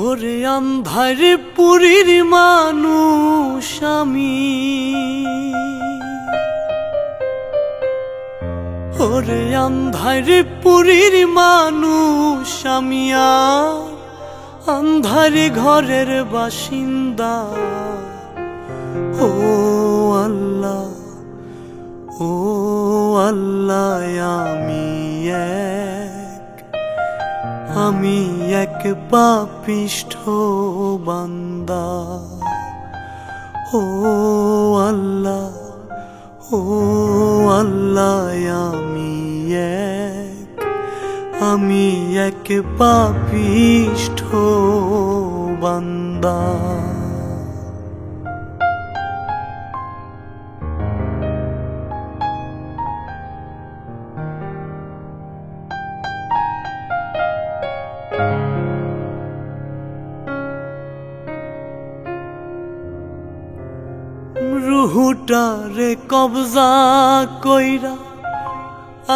ওরে আন্ধার পুরীর মানুষ আমি, ওরে আন্ধার পুরীর মানুষ আমি, আর আন্ধার ঘরের বাসিন্দা। ও আল্লাহ, ও আল্লাহ, আমি এক পাপিষ্ঠ বান্দা। ও আল্লাহ, ও আল্লাহ, আমি এক পাপিষ্ঠ বান্দা। রুহুটারে কবজা কইরা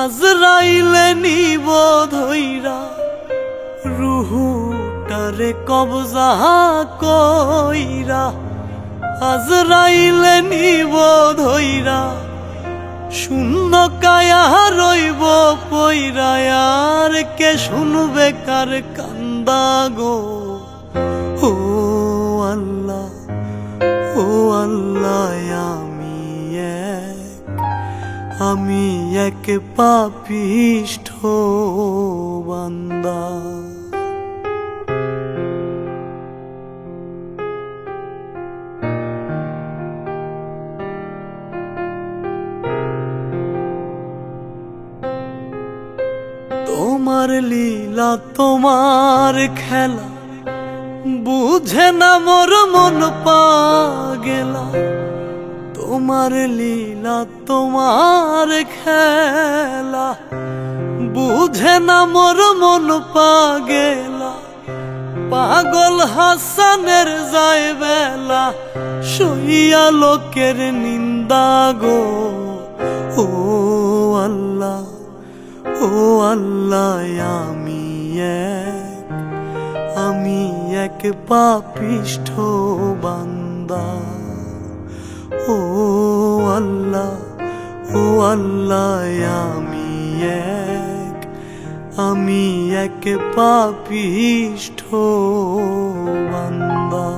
আজরাইলে নিব ধইরা, রুহুটারে কবজা কইরা আজরাইলে নিব ধইরা, শূন্য কায়া রইব পইরা, আর কে শুনবে কার কান্দা গো। ও আল্লাহ, ও আল্লাহ, আমি এক পাপিষ্ঠ বান্দা। তোমার লীলা তোমার খেলা বুঝে না মোর মন পাগেলা। তোমার লীলা তোমার খেলা বুঝে না মোর মন পাগেলা। পাগল হাসানের যায় বেলা সইয়া লোকের নিন্দা গো। ও আল্লাহ, ও আল্লাহ, আমি এক পাপিষ্ঠ বান্দা। ও আল্লাহ, ও আল্লাহ, আমি এক পাপিষ্ঠ বান্দা।